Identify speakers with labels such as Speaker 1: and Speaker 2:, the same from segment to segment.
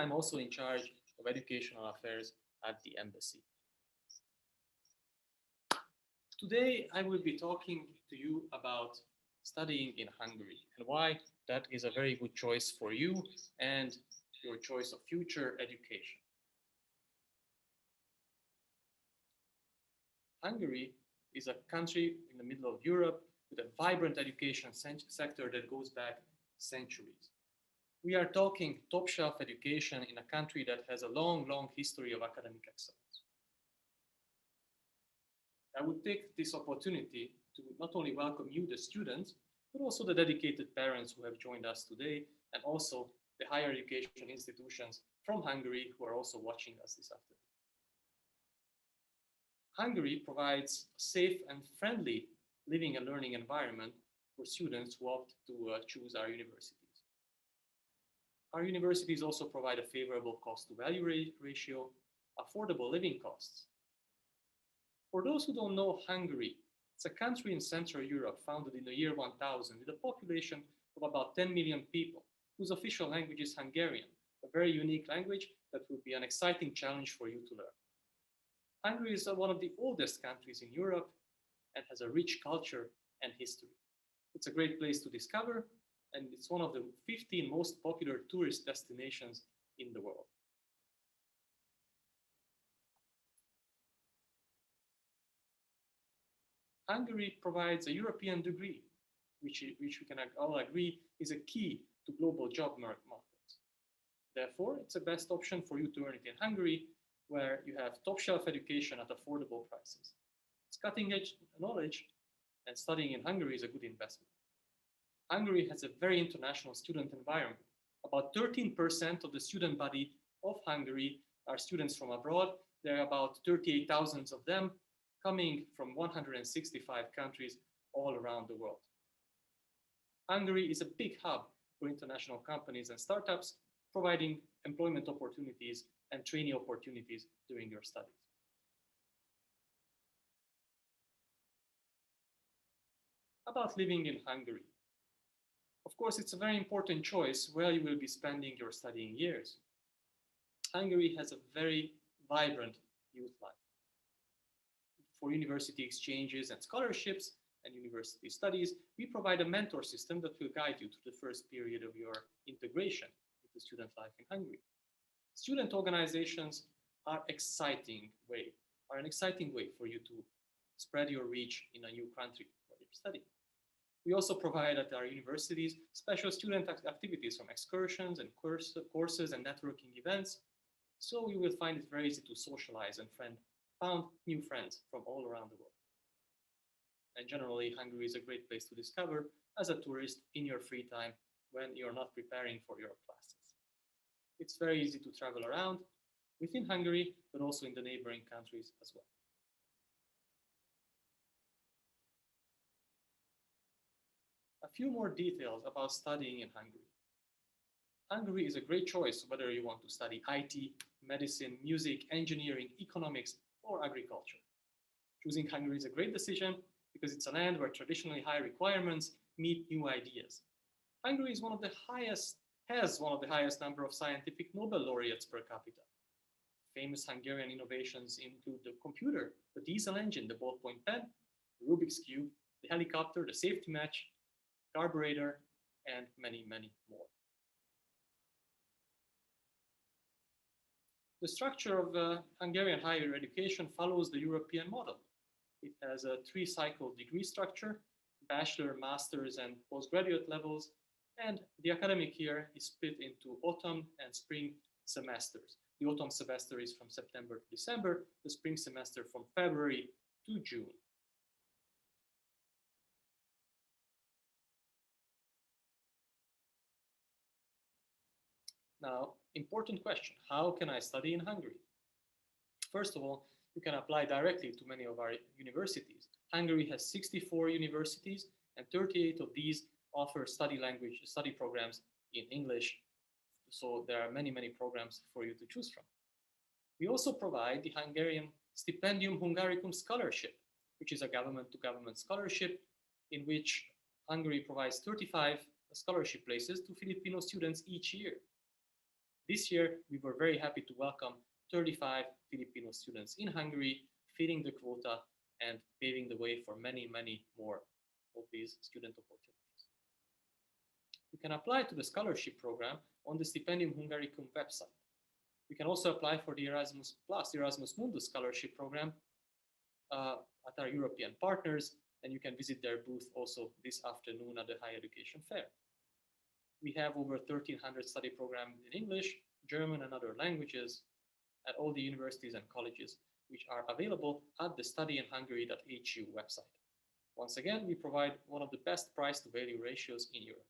Speaker 1: I'm also in charge of educational affairs at the embassy. Today, I will be talking to you about studying in Hungary and why that is a very good choice for you and your choice of future education. Hungary is a country in the middle of Europe with a vibrant education sector that goes back centuries. We are talking top shelf education in a country that has a long, long history of academic excellence. I would take this opportunity to not only welcome you, the students, but also the dedicated parents who have joined us today, and also the higher education institutions from Hungary who are also watching us this afternoon. Hungary provides a safe and friendly living and learning environment for students who opt to choose our universities. Our universities also provide a favorable cost-to-value ratio, affordable living costs. For those who don't know Hungary, it's a country in Central Europe founded in the year 1000 with a population of about 10 million people, whose official language is Hungarian, a very unique language that will be an exciting challenge for you to learn. Hungary is one of the oldest countries in Europe and has a rich culture and history. It's a great place to discover, and it's one of the 15 most popular tourist destinations in the world. Hungary provides a European degree, which we can all agree is a key to global job markets. Therefore, it's the best option for you to earn it in Hungary, where you have top-shelf education at affordable prices. It's cutting-edge knowledge, and studying in Hungary is a good investment. Hungary has a very international student environment. About 13% of the student body of Hungary are students from abroad. There are about 38,000 of them coming from 165 countries all around the world. Hungary is a big hub for international companies and startups, providing employment opportunities and training opportunities during your studies. About living in Hungary. Of course, it's a very important choice where you will be spending your studying years. Hungary has a very vibrant youth life. For university exchanges and scholarships and university studies, we provide a mentor system that will guide you through the first period of your integration into student life in Hungary. Student organizations are an exciting way for you to spread your reach in a new country where you're studying. We also provide at our universities special student activities from excursions and courses and networking events. So you will find it very easy to socialize and found new friends from all around the world. And generally, Hungary is a great place to discover as a tourist in your free time when you're not preparing for your classes. It's very easy to travel around within Hungary, but also in the neighboring countries as well. A few more details about studying in Hungary. Hungary is a great choice whether you want to study IT, medicine, music, engineering, economics, or agriculture. Choosing Hungary is a great decision because it's a land where traditionally high requirements meet new ideas. Hungary is has one of the highest number of scientific Nobel laureates per capita. Famous Hungarian innovations include the computer, the diesel engine, the ballpoint pen, the Rubik's Cube, the helicopter, the safety match, carburetor, and many, many more. The structure of Hungarian higher education follows the European model. It has a three-cycle degree structure, bachelor, master's, and postgraduate levels, and the academic year is split into autumn and spring semesters. The autumn semester is from September to December, the spring semester from February to June. Now, important question, how can I study in Hungary? First of all, you can apply directly to many of our universities. Hungary has 64 universities, and 38 of these offer study programs in English. So there are many, many programs for you to choose from. We also provide the Hungarian Stipendium Hungaricum scholarship, which is a government-to-government scholarship in which Hungary provides 35 scholarship places to Filipino students each year. This year, we were very happy to welcome 35 Filipino students in Hungary, filling the quota and paving the way for many, many more of these student opportunities. You can apply to the scholarship program on the Stipendium Hungaricum website. You can also apply for the Erasmus Plus, Erasmus Mundus scholarship program at our European partners, and you can visit their booth also this afternoon at the Higher Education Fair. We have over 1,300 study programs in English, German, and other languages at all the universities and colleges, which are available at the studyinhungary.hu website. Once again, we provide one of the best price to value ratios in Europe.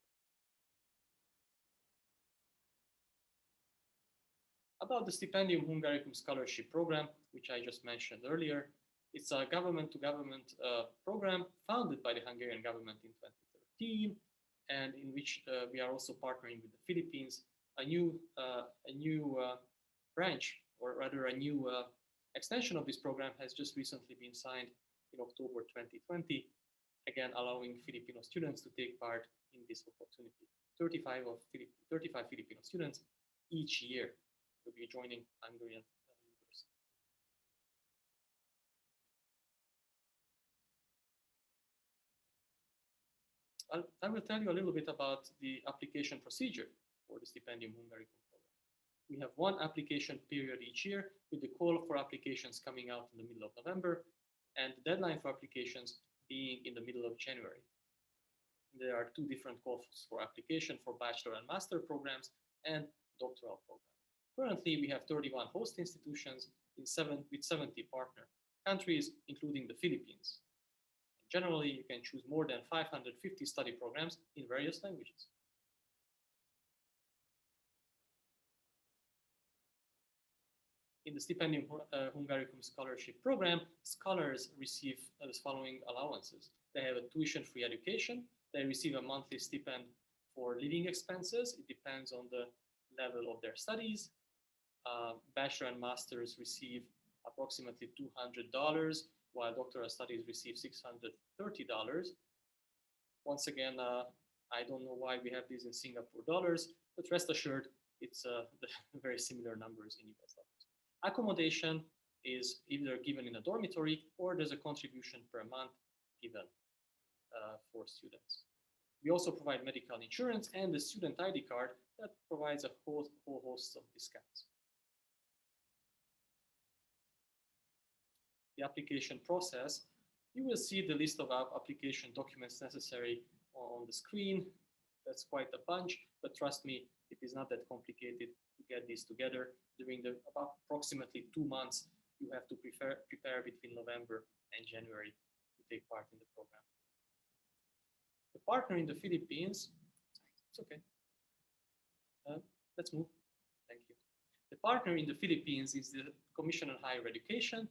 Speaker 1: About the Stipendium Hungaricum scholarship program, which I just mentioned earlier, it's a government-to-government program founded by the Hungarian government in 2013, and in which we are also partnering with the Philippines. A new branch, or rather a new extension of this program has just recently been signed in October 2020, again allowing Filipino students to take part in this opportunity. 35 Filipino students each year will be joining Hungarian university. I will tell you a little bit about the application procedure for the Stipendium Hungaricum program. We have one application period each year, with the call for applications coming out in the middle of November, and the deadline for applications being in the middle of January. There are two different calls for application for bachelor and master programs and doctoral programs. Currently, we have 31 host institutions with 70 partner countries, including the Philippines. Generally, you can choose more than 550 study programs in various languages. In the Stipendium Hungaricum scholarship program, scholars receive the following allowances. They have a tuition-free education. They receive a monthly stipend for living expenses. It depends on the level of their studies. Bachelor and masters receive approximately $200, while doctoral studies receive $630. Once again, I don't know why we have these in Singapore dollars, but rest assured, it's very similar numbers in US dollars. Accommodation is either given in a dormitory or there's a contribution per month given for students. We also provide medical insurance and the student ID card that provides a whole host of discounts. The application process, you will see the list of application documents necessary on the screen. That's quite a bunch, but trust me, it is not that complicated to get these together. During the approximately 2 months, you have to prepare between November and January to take part in the program. The partner in the Philippines, it's okay. Let's move. Thank you. The partner in the Philippines is the Commission on Higher Education,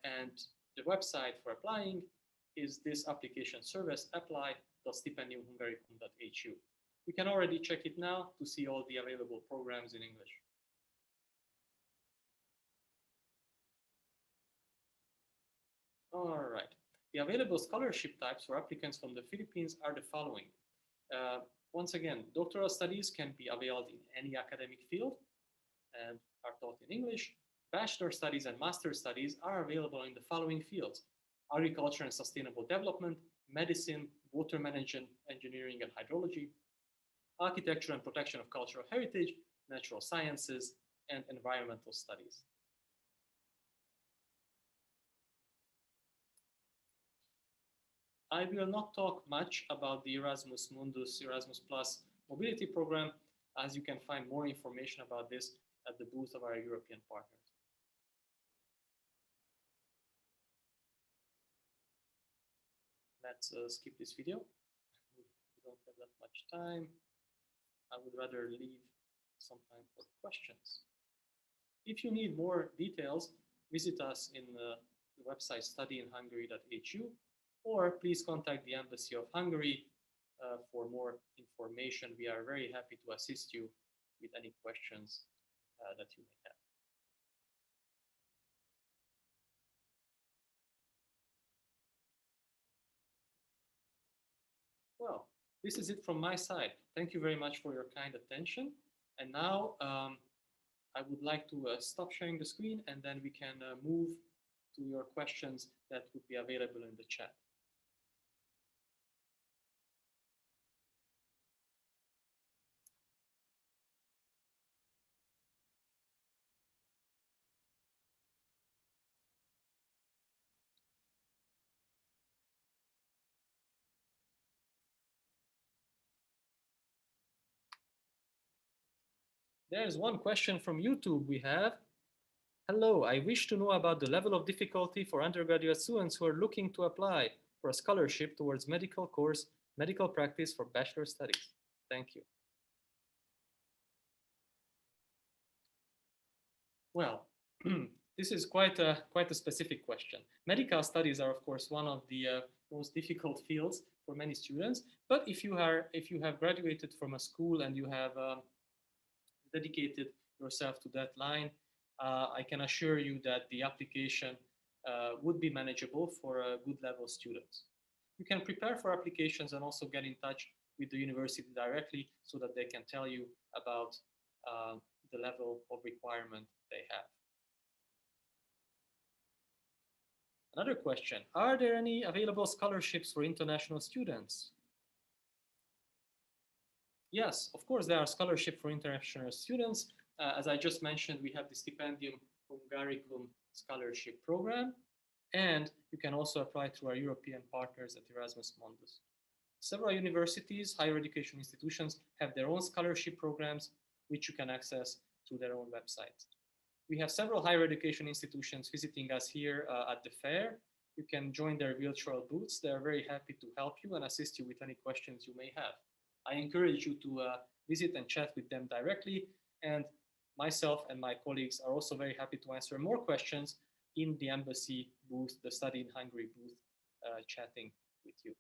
Speaker 1: and the website for applying is this application service, apply.stipendiumhungaricum.hu. You can already check it now to see all the available programs in English. All right. The available scholarship types for applicants from the Philippines are the following. Once again, doctoral studies can be availed in any academic field and are taught in English. Bachelor studies and master studies are available in the following fields: agriculture and sustainable development, medicine, water management, engineering and hydrology, architecture and protection of cultural heritage, natural sciences, and environmental studies. I will not talk much about the Erasmus Mundus, Erasmus Plus mobility program, as you can find more information about this at the booth of our European partners. Let's skip this video. We don't have that much time. I would rather leave some time for questions. If you need more details, visit us in the website studyinhungary.hu, or please contact the Embassy of Hungary for more information. We are very happy to assist you with any questions that you may have. Well, this is it from my side. Thank you very much for your kind attention. And now I would like to stop sharing the screen, and then we can move to your questions that would be available in the chat. There's one question from YouTube we have. Hello, I wish to know about the level of difficulty for undergraduate students who are looking to apply for a scholarship towards medical course, medical practice for bachelor studies. Thank you. Well, this is quite a specific question. Medical studies are, of course, one of the most difficult fields for many students. But if you have graduated from a school and you have dedicated yourself to that line, I can assure you that the application would be manageable for good level students. You can prepare for applications and also get in touch with the university directly so that they can tell you about the level of requirement they have. Another question, are there any available scholarships for international students? Yes, of course, there are scholarships for international students. As I just mentioned, we have the Stipendium Hungaricum scholarship program, and you can also apply through our European partners at Erasmus Mundus. Several universities, higher education institutions have their own scholarship programs, which you can access through their own websites. We have several higher education institutions visiting us here at the fair. You can join their virtual booths. They're very happy to help you and assist you with any questions you may have. I encourage you to visit and chat with them directly, and myself and my colleagues are also very happy to answer more questions in the embassy booth, the Study in Hungary booth, chatting with you.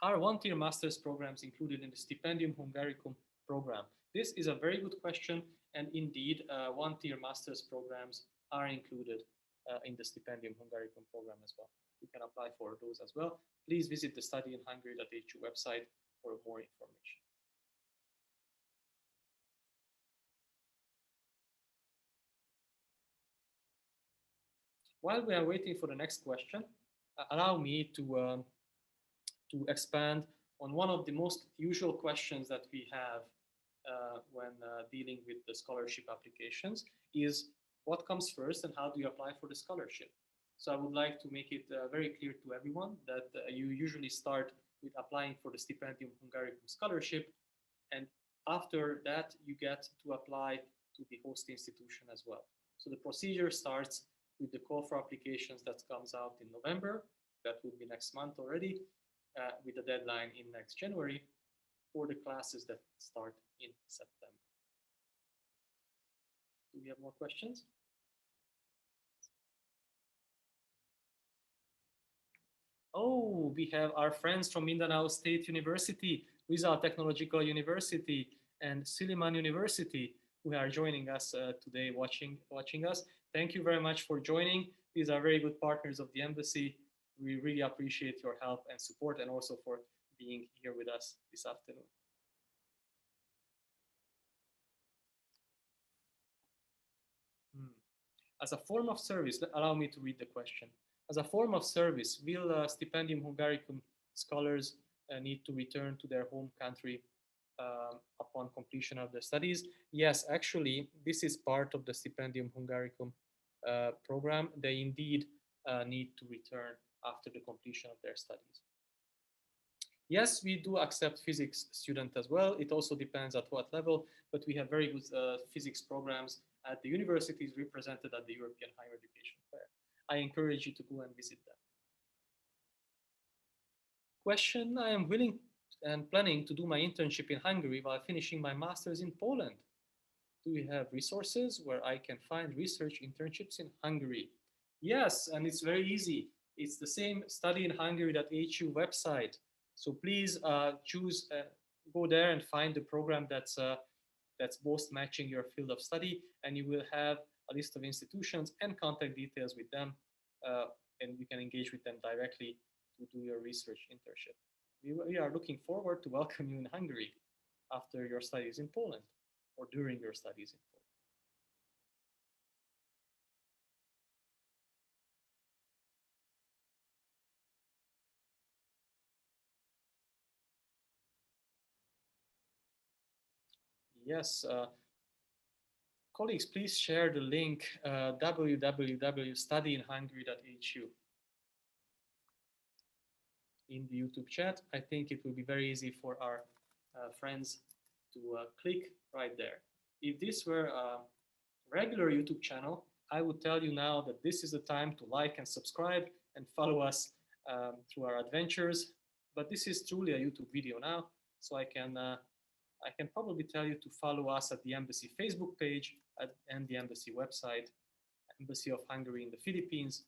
Speaker 1: Are one-tier master's programs included in the Stipendium Hungaricum program? This is a very good question, and indeed, one-tier master's programs are included in the Stipendium Hungaricum program as well. You can apply for those as well. Please visit the studyinhungary.hu website for more information. While we are waiting for the next question, allow me to expand on one of the most usual questions that we have when dealing with the scholarship applications is what comes first and how do you apply for the scholarship? So I would like to make it very clear to everyone that you usually start with applying for the Stipendium Hungaricum scholarship, and after that you get to apply to the host institution as well. So the procedure starts with the call for applications that comes out in November. That would be next month already, with the deadline in next January for the classes that start in September. Do we have more questions? Oh, we have our friends from Mindanao State University, Rizal Technological University, and Silliman University who are joining us today, watching us. Thank you very much for joining. These are very good partners of the embassy. We really appreciate your help and support, and also for being here with us this afternoon. As a form of service, allow me to read the question. As a form of service, will Stipendium Hungaricum scholars need to return to their home country upon completion of their studies? Yes, actually, this is part of the Stipendium Hungaricum program. They indeed need to return after the completion of their studies. Yes, we do accept physics students as well. It also depends at what level, but we have very good physics programs at the universities represented at the European Higher Education Fair. I encourage you to go and visit them. Question, I am willing and planning to do my internship in Hungary while finishing my master's in Poland. Do you have resources where I can find research internships in Hungary? Yes, and it's very easy. It's the same studyinhungary.hu website. So please choose, go there and find the program that's most matching your field of study, and you will have a list of institutions and contact details with them, and you can engage with them directly to do your research internship. we are looking forward to welcome you in Hungary after your studies in Poland or during your studies in Poland. Yes, colleagues, please share the link www.studyinhungary.hu in the YouTube chat. I think it will be very easy for our friends to click right there. If this were a regular YouTube channel, I would tell you now that this is the time to like and subscribe and follow us through our adventures. But this is truly a YouTube video now, so I can probably tell you to follow us at the Embassy Facebook page and the Embassy website, Embassy of Hungary in the Philippines,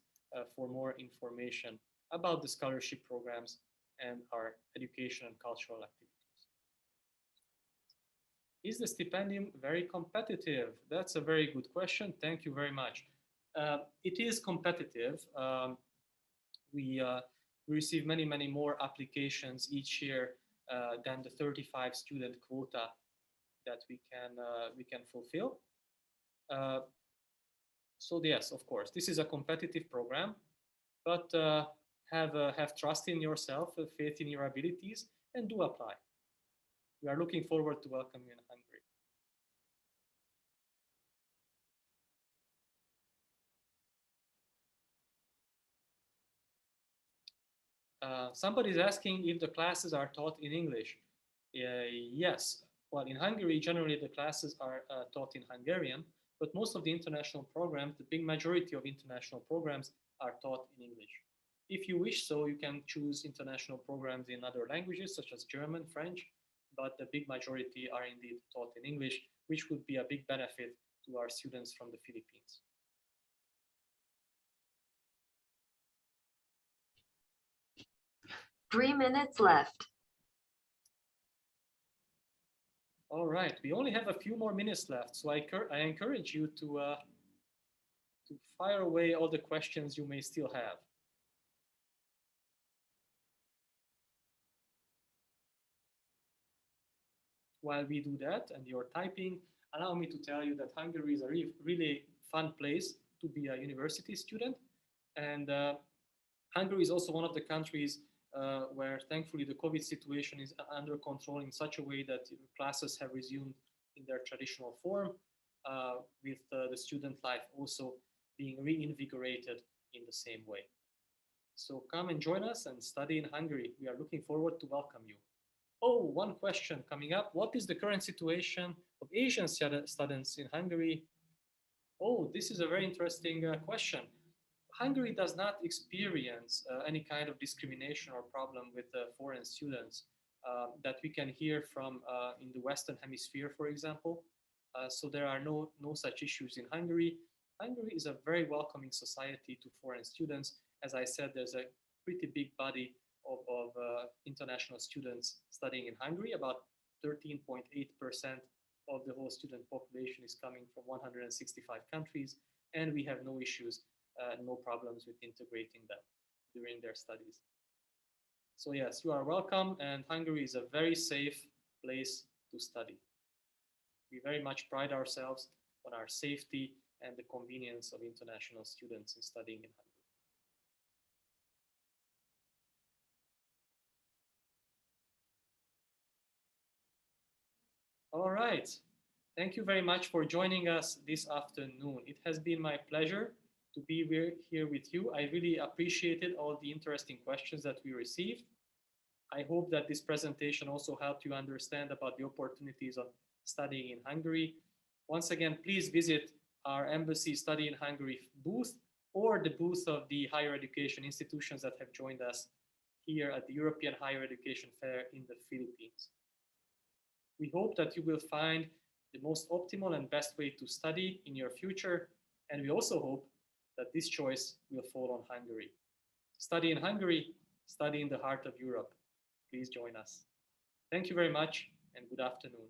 Speaker 1: for more information about the scholarship programs and our education and cultural activities. Is the stipendium very competitive? That's a very good question. Thank you very much. It is competitive. We receive many, many more applications each year than the 35 student quota that we can fulfill. So yes, of course, this is a competitive program, but have trust in yourself, faith in your abilities, and do apply. We are looking forward to welcoming you in Hungary. Somebody is asking if the classes are taught in English. Yes. Well, in Hungary, generally the classes are taught in Hungarian, but most of the international programs, the big majority of international programs are taught in English. If you wish so, you can choose international programs in other languages such as German, French, but the big majority are indeed taught in English, which would be a big benefit to our students from the Philippines.
Speaker 2: Three minutes left.
Speaker 1: All right, we only have a few more minutes left, so I encourage you to fire away all the questions you may still have. While we do that and you're typing, allow me to tell you that Hungary is a really fun place to be a university student. And Hungary is also one of the countries where thankfully the COVID situation is under control in such a way that classes have resumed in their traditional form, with the student life also being reinvigorated in the same way. So come and join us and study in Hungary. We are looking forward to welcome you. Oh, one question coming up. What is the current situation of Asian students in Hungary? Oh, this is a very interesting question. Hungary does not experience any kind of discrimination or problem with foreign students that we can hear from in the Western Hemisphere, for example. So there are no such issues in Hungary. Hungary is a very welcoming society to foreign students. As I said, there's a pretty big body of international students studying in Hungary. About 13.8% of the whole student population is coming from 165 countries, and we have no issues, no problems with integrating them during their studies. So yes, you are welcome, and Hungary is a very safe place to study. We very much pride ourselves on our safety and the convenience of international students in studying in Hungary. All right. Thank you very much for joining us this afternoon. It has been my pleasure to be here with you. I really appreciated all the interesting questions that we received. I hope that this presentation also helped you understand about the opportunities of studying in Hungary. Once again, please visit our Embassy Study in Hungary booth or the booth of the higher education institutions that have joined us here at the European Higher Education Fair in the Philippines. We hope that you will find the most optimal and best way to study in your future, and we also hope that this choice will fall on Hungary. Study in Hungary, study in the heart of Europe. Please join us. Thank you very much, and good afternoon.